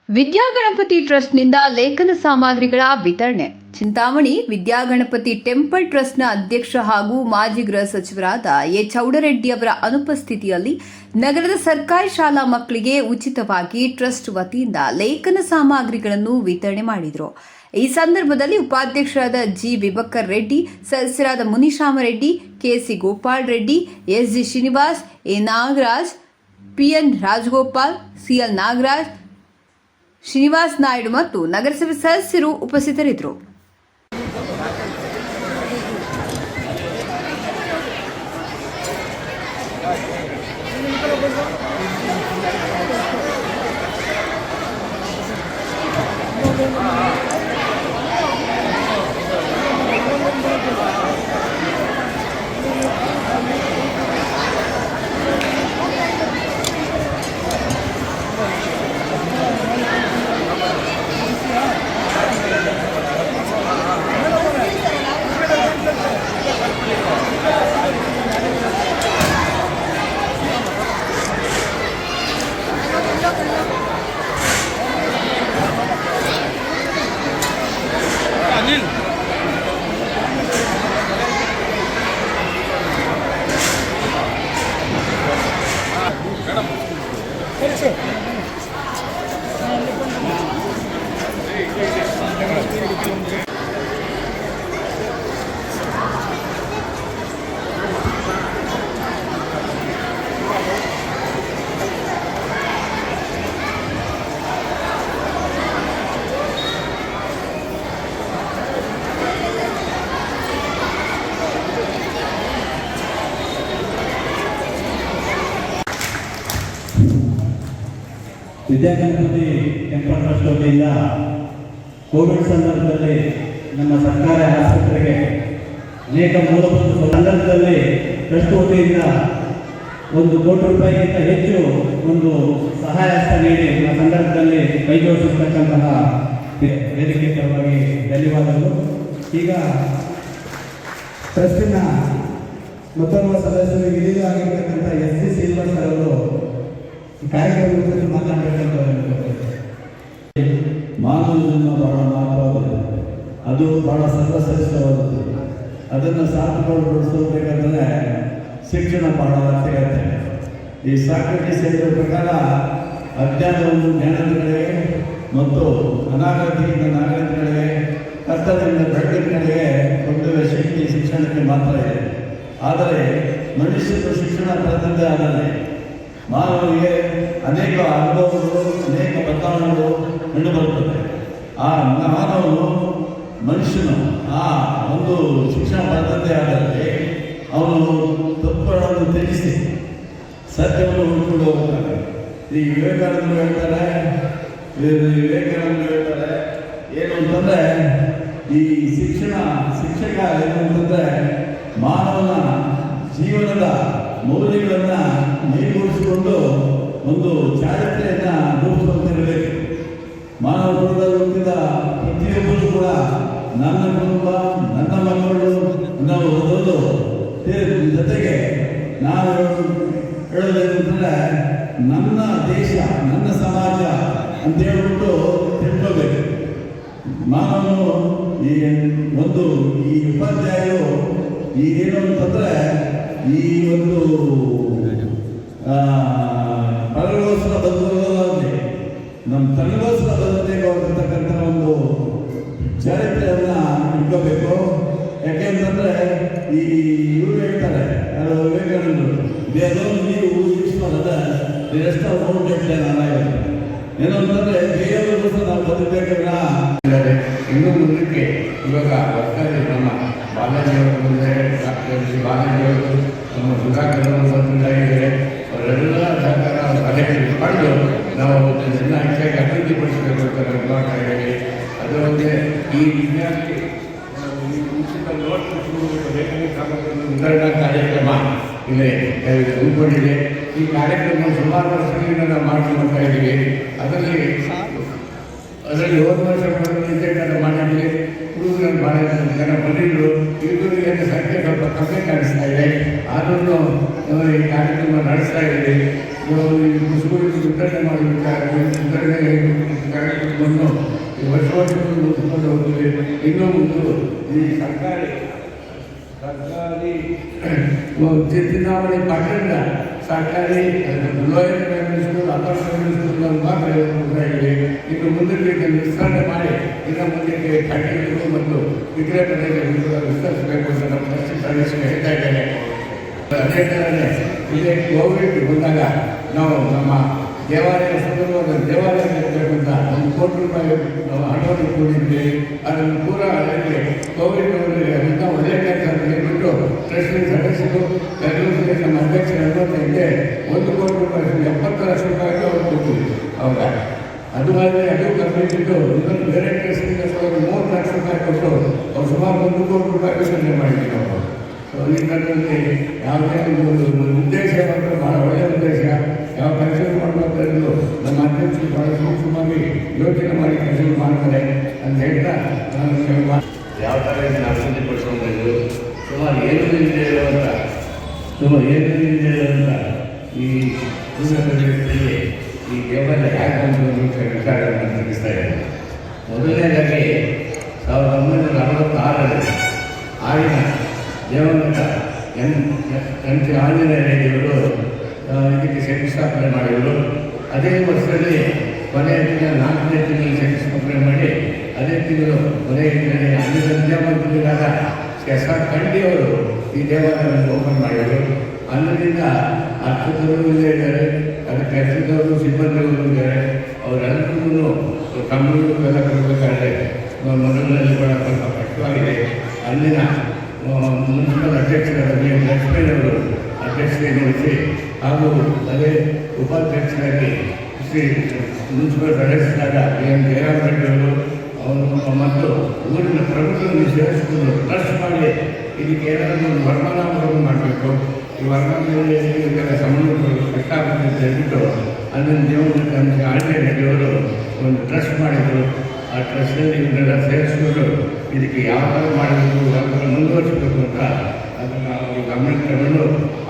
ವಿದ್ಯಾಗಣಪತಿ ಟ್ರಸ್ಟ್ನಿಂದ ಲೇಖನ ಸಾಮಗ್ರಿಗಳ ವಿತರಣೆ. ಚಿಂತಾಮಣಿ ವಿದ್ಯಾಗಣಪತಿ ಟೆಂಪಲ್ ಟ್ರಸ್ಟ್ನ ಅಧ್ಯಕ್ಷ ಹಾಗೂ ಮಾಜಿ ಗೃಹ ಸಚಿವರಾದ ಎ ಚೌಡರೆಡ್ಡಿ ಅವರ ಅನುಪಸ್ಥಿತಿಯಲ್ಲಿ ನಗರದ ಸರ್ಕಾರಿ ಶಾಲಾ ಮಕ್ಕಳಿಗೆ ಉಚಿತವಾಗಿ ಟ್ರಸ್ಟ್ ವತಿಯಿಂದ ಲೇಖನ ಸಾಮಗ್ರಿಗಳನ್ನು ವಿತರಣೆ ಮಾಡಿದರು. ಈ ಸಂದರ್ಭದಲ್ಲಿ ಉಪಾಧ್ಯಕ್ಷರಾದ ಜಿ ವಿಭಕ್ಕರ್ ರೆಡ್ಡಿ, ಸದಸ್ಯರಾದ Munishama Reddy, KC Gopal Reddy, SG Srinivas, A Nagaraj, PN Rajagopal, CL Nagaraj, Srinivas Naidu ಮತ್ತು ನಗರಸಭೆ ಸದಸ್ಯರು ಉಪಸ್ಥಿತರಿದ್ದರು. ವಿದ್ಯಾಗಣಪತಿ ಟೆಂಪಲ್ ಟ್ರಸ್ಟ್ ವತಿಯಿಂದ ಕೋವಿಡ್ ಸಂದರ್ಭದಲ್ಲಿ ನಮ್ಮ ಸರ್ಕಾರಿ ಆಸ್ಪತ್ರೆಗೆ ಅನೇಕ ಮೂಲಭೂತ ಸಂದರ್ಭದಲ್ಲಿ ಟ್ರಸ್ಟ್ ವತಿಯಿಂದ 1 ಕೋಟಿ ರೂಪಾಯಿಗಿಂತ ಹೆಚ್ಚು ಒಂದು ಸಹಾಯ ಹಸ್ತ ನೀಡಿ ಆ ಸಂದರ್ಭದಲ್ಲಿ ಕೈಜೋಡಿಸಿರ್ತಕ್ಕಂತಹ ವೇದಿಕೆ ಪರವಾಗಿ ಧನ್ಯವಾದಗಳು. ಈಗ ಟ್ರಸ್ಟಿನ ಮತ್ತೊಬ್ಬ ಸದಸ್ಯರು ಹಿರಿಯ ಆಗಿರ್ತಕ್ಕಂಥ ಎಸ್.ಸಿ. ಶ್ರೀನಿವಾಸ್ ಅವರು ಕಾರ್ಯಕ್ರಮದಲ್ಲಿ ಮಾತನಾಡಬೇಕಂತ ಮಾನವ ಜನ್ಮ ಬಹಳ ಮಹತ್ವವಾದದ್ದು, ಅದು ಬಹಳ ಸರ್ವಶ್ರೇಷ್ಠವಾದದ್ದು. ಅದನ್ನು ಸಾರ್ಥಕಗೊಳಿಸಬೇಕಾದ್ರೆ ಶಿಕ್ಷಣ ಬಹಳ ಅವಶ್ಯಕತೆ. ಈ ಸಾಕ್ರೆಟಿಸ್ ಹೇಳಿದ ಪ್ರಕಾರ ಅಜ್ಞಾನವನ್ನು ಜ್ಞಾನದ ಕಡೆಗೆ ಮತ್ತು ಅನಾಗತಿಯಿಂದ ನಾಗರಿಕ ಕಡೆಗೆ, ಕರ್ತವ್ಯದಿಂದ ಬೆಳಕಿನ ಕಡೆಗೆ ಕೊಂಡೊಯ್ಯುವ ಶಕ್ತಿ ಶಿಕ್ಷಣಕ್ಕೆ ಮಾತ್ರ ಇದೆ. ಆದರೆ ಮನುಷ್ಯರು ಶಿಕ್ಷಣ ಪಡೆದಂತೆ ಆದರೆ ಮಾನವನಿಗೆ ಅನೇಕ ಅನುಭವಗಳು, ಅನೇಕ ಬದಲಾವಣೆಗಳು ಕಂಡುಬರುತ್ತದೆ. ಆ ಮಾನವನು ಮನುಷ್ಯನು ಆ ಒಂದು ಶಿಕ್ಷಣ ಪಡೆದಂತೆ ಆದರೆ ಅವನು ತಪ್ಪುಗಳನ್ನು ತ್ಯಜಿಸಿ ಸತ್ಯವನ್ನು ಹುಡುಕೊಂಡು ಹೋಗ್ತಾನೆ. ಈ ವಿವೇಕಾನಂದರು ಹೇಳ್ತಾರೆ ಏನು ಅಂತಂದರೆ, ಈ ಶಿಕ್ಷಕ ಏನು ಅಂತಂದರೆ ಮಾನವನ ಜೀವನದ ಮೌಲ್ಯಗಳನ್ನು ಮೈಗೂಡಿಸಿಕೊಂಡು ಒಂದು ಚಾರಿತ್ರೆಯನ್ನು ರೂಪಿಸುವಂತಿರಬೇಕು. ಮಾನವ ಕುಟುಂಬದಲ್ಲಿ ಹುಟ್ಟಿದ ಪ್ರತಿಯೊಬ್ಬರು ಕೂಡ ನನ್ನ ಕುಟುಂಬ, ನನ್ನ ಮಕ್ಕಳು ನಾವು ಓದೋದು ಜೊತೆಗೆ ನಾವು ಹೇಳೋದೇನೆಂದರೆ ನನ್ನ ದೇಶ, ನನ್ನ ಸಮಾಜ ಅಂತ ಹೇಳ್ಬಿಟ್ಟು ತಿಳ್ಕೋಬೇಕು. ಮಾನವನು ಈ ಉಪಾಧ್ಯಾಯರು ಈಗೇನು ಅಂತಂದರೆ ಈ ಒಂದು ಪರಗೋಸ್ಕರ ಬದುಕೋದಾಗಲಿ ನಮ್ಮ ತನಗೋಸ್ಕರ ಬದುಕಬೇಕಾಗಿರ್ತಕ್ಕಂಥ ಒಂದು ಚರಿತ್ರೆಯನ್ನು ಇಟ್ಕೋಬೇಕು. ಯಾಕೆಂತಂದರೆ ಇವರು ಹೇಳ್ತಾರೆ, ಯಾರು ವಿವೇಕಾನಂದರು, ನೀವು ಊಹಿಸ್ಕೊಳ್ಳೋದ ಎಷ್ಟು ಹೋಗ್ಬೇಕು ನಾನಾಗಿರುತ್ತೆ ಏನು ಅಂತಂದರೆ ಬೇರೆಯವ್ರಿಗೋಸ್ಕರ ನಾವು ಬದುಕಬೇಕಲ್ಲ. ಇನ್ನೂ ಮುಂದಕ್ಕೆ ಇವಾಗ ಸರ್ಕಾರಿ ನಮ್ಮ ಬಾಲಾಜಿಯವರು ಬಂದರೆ, ಡಾಕ್ಟರ್ ಶ್ರೀ ಬಾಲಾಜಿಯವರು, ನಮ್ಮ ಸುಧಾಕರ್ ಬಂದಿದ್ದಾರೆ. ಅವರೆಲ್ಲ ಸಹಕಾರ ಸಲಹೆ ಪಡೆದು ನಾವು ಎಲ್ಲ ಹೆಚ್ಚಾಗಿ ಅಭಿವೃದ್ಧಿಪಡಿಸಬೇಕು ಅಂತ ಮಾಡ್ತಾ ಇದ್ದೀವಿ. ಅದರೊಂದಿಗೆ ಈ ವಿದ್ಯಾರ್ಥಿ ವಿತರಣಾ ಕಾರ್ಯಕ್ರಮ ಇದೆ ಹಮ್ಮಿಕೊಂಡಿದೆ. ಈ ಕಾರ್ಯಕ್ರಮ ಸುಮಾರು ವರ್ಷಗಳಿಂದ ನಾವು ಮಾಡ್ತಾ ಇದ್ದೀವಿ. ಅದರಲ್ಲಿ ಹೋದ ವರ್ಷ ಮಾಡಿದ್ವಿ. ಹುಡುಗರನ್ನು ಭಾಳ ಜನ ಬಂದಿದ್ದರು. ಇವರಿಗೆ ಸಂಖ್ಯೆ ಸ್ವಲ್ಪ ಕಮ್ಮಿ ಕಾಣಿಸ್ತಾ ಇದೆ. ಆದರೂ ಈ ಕಾರ್ಯಕ್ರಮ ನಡೆಸ್ತಾ ಇದ್ದೀವಿ. ಈ ಮುಸುಗುಳಿಗೆ ವಿತರಣೆ ಮಾಡಬೇಕಾದ್ರೆ ವಿತರಣೆ ಕಾರ್ಯಕ್ರಮವನ್ನು ಈ ವರ್ಷವನ್ನು ಮುಗಿಸ್ಕೊಂಡು ಹೋಗ್ತೀವಿ. ಇನ್ನೂ ಮುಂದೆ ಈ ಸರ್ಕಾರಿ ಚುನಾವಣೆ ಪಟ್ಟಣ ಸರ್ಕಾರಿ lower primary school upper primary school ಮಾತ್ರ ಇವೆ. ಇನ್ನು ಮುಂದಕ್ಕೆ ಇದನ್ನು ವಿಸ್ತರಣೆ ಮಾಡಿ ಇನ್ನು ಮುಂದಕ್ಕೆ ಕಟ್ಟಡಗಳು ಮತ್ತು ವಿಕ್ರಯ ಪ್ರದೇಶಗಳನ್ನು ವಿಸ್ತರಿಸಬೇಕು ಅಂತ ನಮ್ಮ ಪಶ್ಚಿಮ ಪ್ರದೇಶಕ್ಕೆ ಹೇಳ್ತಾ ಇದ್ದೇನೆ. ಅದೇ ಥರನೇ ಇದೇ ಕೋವಿಡ್ ಬಂದಾಗ ನಾವು ನಮ್ಮ ದೇವಾಲಯ ಸುಂದರವಾದ ದೇವಾಲಯ ಇರಬೇಕು ಅಂತ ಒಂದು ₹1 ಕೋಟಿ ಹಣವನ್ನು ಕೂಡಿದ್ವಿ. ಅದನ್ನು ಪೂರ ಅದಕ್ಕೆ ಕೋವಿಡ್ ಅಂತ ಒಳ್ಳೆಯ ಕೆಲಸ ಅಂತ ಹೇಳ್ಬಿಟ್ಟು ಟ್ರಸ್ಟಿ ಸದಸ್ಯರು ಕೆಲವು ನಮ್ಮ ಅಧ್ಯಕ್ಷರು ಇದ್ದೆ ₹1 ಕೋಟಿ ₹70 ಲಕ್ಷ ಅವ್ರು ಕೊಟ್ಟಿದ್ವಿ. ಹೌದಾ, ಅದು ಆದರೆ ಅದು ಕಮ್ಮಿಟ್ಟು ಇನ್ನೊಂದು ಬೇರೆ ಟ್ರಸ್ಟಿಂದ ₹3 ಲಕ್ಷ ಕೊಟ್ಟು ಅವ್ರು ಸುಮಾರು ₹1 ಕೋಟಿ ವಿತರಣೆ ಮಾಡಿದ್ವಿ ನಾವು. ಸೊ ಈ ಥರದಲ್ಲಿ ಯಾವುದೇ ಒಂದು ಉದ್ದೇಶ ಮಾತ್ರ ಭಾಳ ಒಳ್ಳೆಯ ಉದ್ದೇಶ. ಯಾವ ಕೆಲಸ ಮಾಡಬೇಕಾದ್ರೂ ನಮ್ಮ ಅಧ್ಯಕ್ಷರು ಭಾಳ ಸೂಕ್ಷ್ಮವಾಗಿ ಯೋಚನೆ ಮಾಡಿ ಕೆಲಸ ಮಾಡ್ತಾರೆ ಅಂತ ಹೇಳ್ತಾ ನಾನು ಯಾವ ಥರ ಇದನ್ನು ಅಭಿವೃದ್ಧಿಪಡಿಸ್ಕೊಂಡು ಸುಮಾರು 7 ದಿನದಿಂದ ಇರುವಂಥ ಈ ಪ್ರದೇಶದಲ್ಲಿ ಈ ದೇವಾಲಯ ಯಾಕೆ ಬಂದು ವಿಚಾರಗಳನ್ನು ತಿಳಿಸ್ತಾ ಇದ್ದಾರೆ. ಮೊದಲನೇದಾಗಿ 1946ರಲ್ಲಿ ಆಗಿನ ದೇವನಟ ಆಂಜನೇಯ ದೇವರು ಇದಕ್ಕೆ ಶಂಕುಸ್ಥಾಪನೆ ಮಾಡಿದರು. ಅದೇ ವರ್ಷದಲ್ಲಿ ಕೊನೆಯ ತಿಂಗಳ 4ನೇ ತಿಂಗಳಲ್ಲಿ ಶಂಕುಸ್ಥಾಪನೆ ಮಾಡಿ ಅದೇ ತಿಂಗಳು ಕೊನೆಯ ತಿಂಗಳಲ್ಲಿ ವಿದ್ಯಾವಂತರಾದ S.R. ಖಂಡಿಯವರು ಈ ದೇವಾಲಯವನ್ನು ಓಪನ್ ಮಾಡಿದರು. ಅಲ್ಲಿಂದ ಅರ್ಚಕರು ಇಲ್ಲೇ ಇದ್ದಾರೆ, ಅದಕ್ಕೆ ಅರ್ಚಕರು ಸಿಬ್ಬಂದಿಗಳು ಇದ್ದಾರೆ. ಅವರೆಲ್ಲರೂ ಕಂಪ್ಯೂಟರ್ಗೆಲ್ಲ ಕೊಡಬೇಕಾದ್ರೆ ಮೊದಲಿನಲ್ಲಿ ಕೂಡ ಸ್ವಲ್ಪ ಕಷ್ಟವಾಗಿದೆ. ಅಲ್ಲಿನ ಮುನ್ಸಿಪಲ್ ಅಧ್ಯಕ್ಷರಾಗಿ ಲಕ್ಷ್ಮೀನವರು ಅಧ್ಯಕ್ಷತೆಯನ್ನು ವಹಿಸಿ ಹಾಗೂ ಅದೇ ಉಪಾಧ್ಯಕ್ಷರಾಗಿ ಶ್ರೀ ಮುನ್ಸಿಪಲ್ ಸದಸ್ಯರಾದ ಎಂ ಜಯರಾಮ್ ರೆಡ್ಡಿ ಅವರು ಮತ್ತು ಊರಿನ ಪ್ರಮುಖರನ್ನು ಸೇರಿಸಿಕೊಂಡು ಟ್ರಸ್ಟ್ ಮಾಡಿ ಇದಕ್ಕೆ ಏನಾದರೂ ಒಂದು ವರ್ಣನಾಮಗಳನ್ನು ಮಾಡಬೇಕು. ಈ ವರ್ಣನೆಲ್ಲ ಸಂಬಂಧಗಳು ಕಷ್ಟಾಗುತ್ತೆ ಅಂತ ಹೇಳ್ಬಿಟ್ಟು ಅದನ್ನು ದೇವರ ಆಂಜನೇಯ ರೆಡ್ಡಿಯವರು ಒಂದು ಟ್ರಸ್ಟ್ ಮಾಡಿದರು. ಆ ಟ್ರಸ್ಟಲ್ಲಿ ಇವನ್ನೆಲ್ಲ ಸೇರಿಸ್ಕೊಂಡು ಇದಕ್ಕೆ ಯಾವ ಥರ ಮಾಡಬೇಕು, ಯಾವ ಥರ ಮುಂದುವರಿಸಬೇಕು ಅಂತ ಅದನ್ನು ಅವರು ಗಮನಕ್ಕೆ ತಗೊಂಡು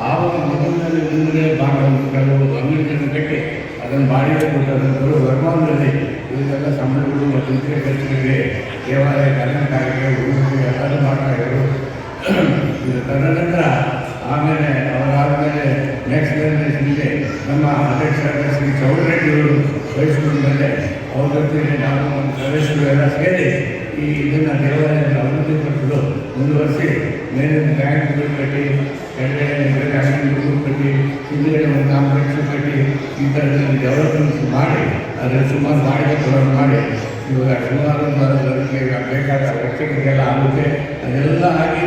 ಆವಾಗ ಮೊದಲಿನಲ್ಲಿ ಮುಂದೆ ಭಾಗವನ್ನು ಕೆಲವು ಅಂಗಡಿಗಳನ್ನು ಕಟ್ಟಿ ಅದನ್ನು ಬಾಡಿಗೆ ಕೊಟ್ಟರು. ವರ್ಮಾನದಲ್ಲಿ ಇದೆಲ್ಲ ಸಂಬಳಗಳು ಮತ್ತು ಇತರೆ ಖರ್ಚುಗಳಿಗೆ ದೇವಾಲಯ ಕರ್ನಾಟಕಕ್ಕೆ ಹುಡುಗರಿಗೆ ಎಲ್ಲರೂ ಮಾಡ್ತಾಯಿದ್ರು. ಇದು ತದನಂತರ ಆಮೇಲೆ ಅವರಾದಮೇಲೆ ನೆಕ್ಸ್ಟ್ ಜನರೇಷನ್ಗೆ ನಮ್ಮ ಅಧ್ಯಕ್ಷರಾದ ಶ್ರೀ ಚೌಡರೆಡ್ಡಿಯವರು ವಹಿಸಿಕೊಂಡು ಬಂದರೆ ಅವ್ರ ಜೊತೆಗೆ ನಾವು ಒಂದು ಸದಸ್ಯರು ಎಲ್ಲ ಸೇರಿ ಈ ಇದನ್ನು ದೇವಾಲಯವನ್ನು ಅಭಿವೃದ್ಧಿಪಡಿಸಲು ಮುಂದುವರಿಸಿ ಮೇಲೆ ಬ್ಯಾಂಕ್ಗಳು ಕಟ್ಟಿ ಕೆಳಗಡೆ ಅಂಗಡಿಗಳು ಕಟ್ಟಿ ಹಿಂದುಗಡೆ ಒಂದು ಕಾಂಪ್ಲೆಕ್ಸ್ ಕಟ್ಟಿ ಈ ಥರದಲ್ಲಿ ಡೆವಲಪ್ಮೆಂಟ್ಸ್ ಮಾಡಿ ಅದರಲ್ಲಿ ಸುಮಾರು ಬಾಡಿಗೆ ಕೊಡೋದು ಮಾಡಿ ಇವಾಗ ಸುಮಾರು ಅದಕ್ಕೆ ಬೇಕಾದ ವೆಚ್ಚಗಳಿಗೆಲ್ಲ ಆಗುತ್ತೆ. ಅದೆಲ್ಲ ಆಗಿ